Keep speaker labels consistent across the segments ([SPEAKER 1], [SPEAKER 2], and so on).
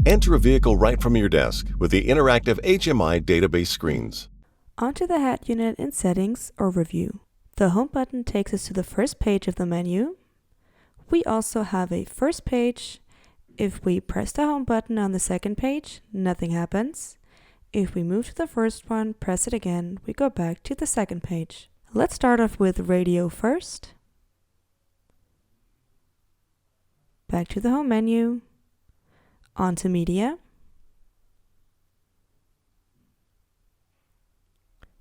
[SPEAKER 1] Enter a vehicle right from your desk with the interactive HMI database screens.
[SPEAKER 2] Onto the head unit in Settings or Review. The Home button takes us to the first page of the menu. We also have a first page. If we press the Home button on the second page, nothing happens. If we move to the first one, press it again, we go back to the second page. Let's start off with Radio first. Back to the Home menu. Onto Media.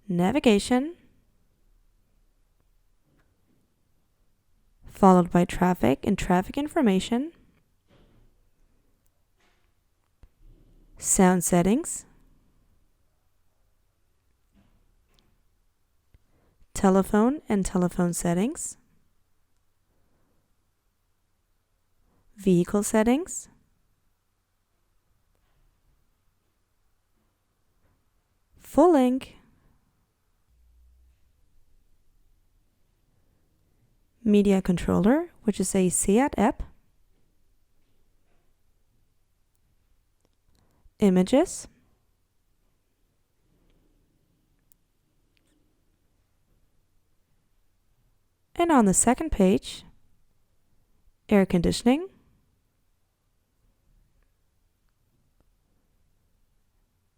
[SPEAKER 2] Navigation. Followed by Traffic and Traffic Information. Sound Settings. Telephone and Telephone Settings. Vehicle Settings. Full link. Media Controller, which is a SEAT app. Images. And on the second page, Air Conditioning.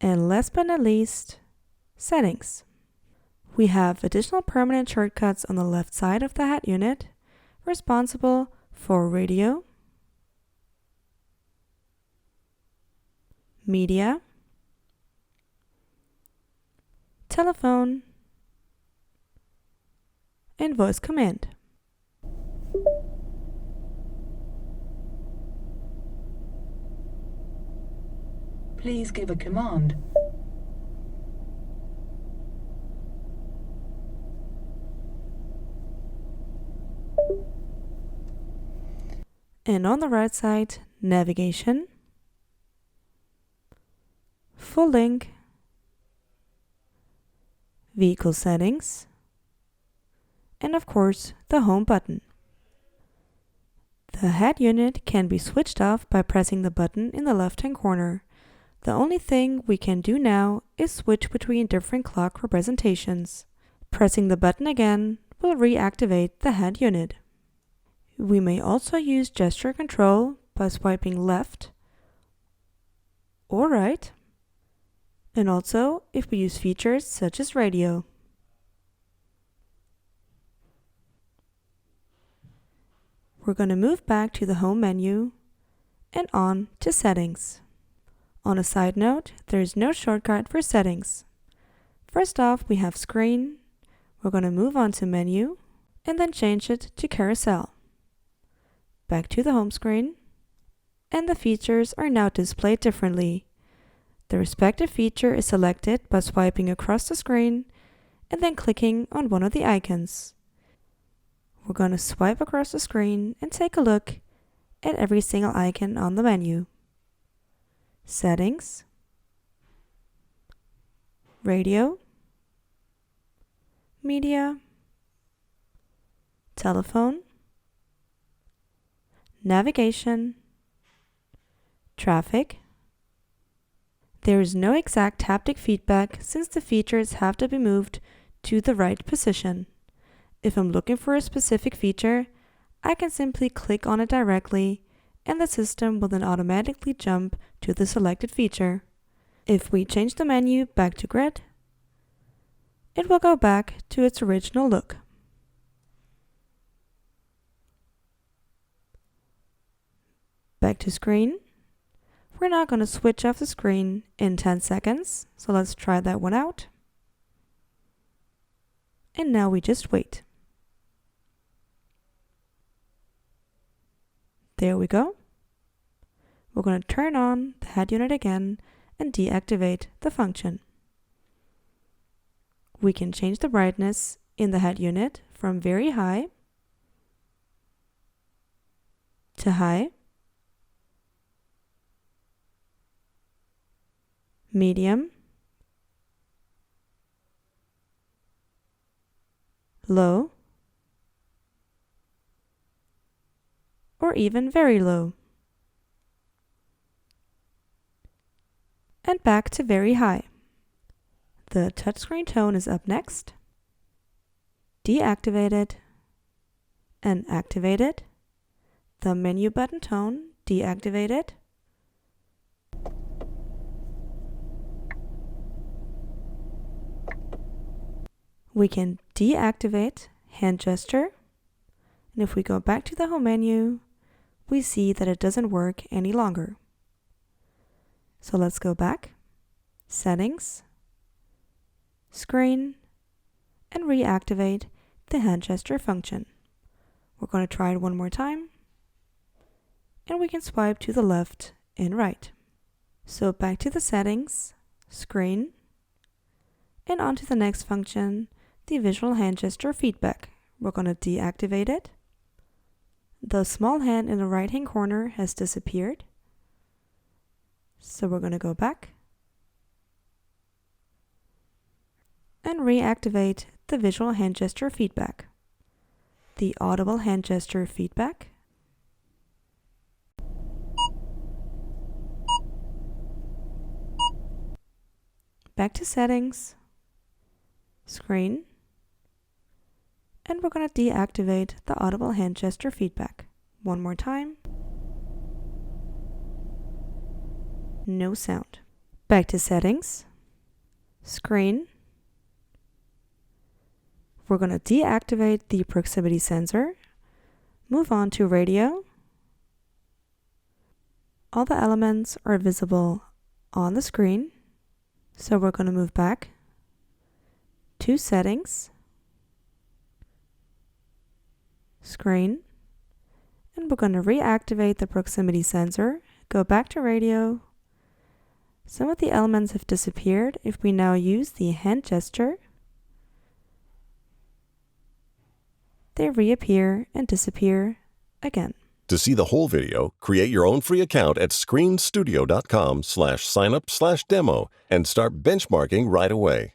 [SPEAKER 2] And last but not least, Settings. We have additional permanent shortcuts on the left side of the head unit, responsible for radio, media, telephone, and voice command.
[SPEAKER 3] Please give a command.
[SPEAKER 2] And on the right side, navigation, full link, vehicle settings, and of course, the home button. The head unit can be switched off by pressing the button in the left-hand corner. The only thing we can do now is switch between different clock representations. Pressing the button again will reactivate the head unit. We may also use gesture control by swiping left or right, and also if we use features such as radio. We're going to move back to the home menu and on to settings. On a side note, there is no shortcut for settings. First off, we have screen. We're going to move on to menu and then change it to carousel. Back to the home screen, and the features are now displayed differently. The respective feature is selected by swiping across the screen and then clicking on one of the icons. We're going to swipe across the screen and take a look at every single icon on the menu. Settings, radio, media, telephone, navigation, traffic. There is no exact haptic feedback since the features have to be moved to the right position. If I'm looking for a specific feature, I can simply click on it directly and the system will then automatically jump to the selected feature. If we change the menu back to grid, it will go back to its original look. Back to screen. We're now going to switch off the screen in 10 seconds, so let's try that one out. And now we just wait. There we go. We're going to turn on the head unit again and deactivate the function. We can change the brightness in the head unit from very high to high, medium, low, or even very low. and back to very high. The touchscreen tone is up next. Deactivate it and activate it. The menu button tone, deactivate it. We can deactivate hand gesture. And if we go back to the home menu, we see that it doesn't work any longer. So let's go back, settings, screen, and reactivate the hand gesture function. We're going to try it one more time. And we can swipe to the left and right. So back to the settings, screen, and on to the next function, the visual hand gesture feedback. We're going to deactivate it. The small hand in the right hand corner has disappeared. So we're going to go back and reactivate the visual hand gesture feedback. The audible hand gesture feedback. Back to settings, screen, and we're going to deactivate the audible hand gesture feedback. One more time. No sound. Back to settings, screen. We're going to deactivate the proximity sensor, move on to radio. All the elements are visible on the screen. So we're going to move back to settings, screen, and we're going to reactivate the proximity sensor, go back to radio. Some of the elements have disappeared. If we now use the hand gesture, they reappear and disappear again.
[SPEAKER 1] To see the whole video, create your own free account at screenstudio.com/signup/demo and start benchmarking right away.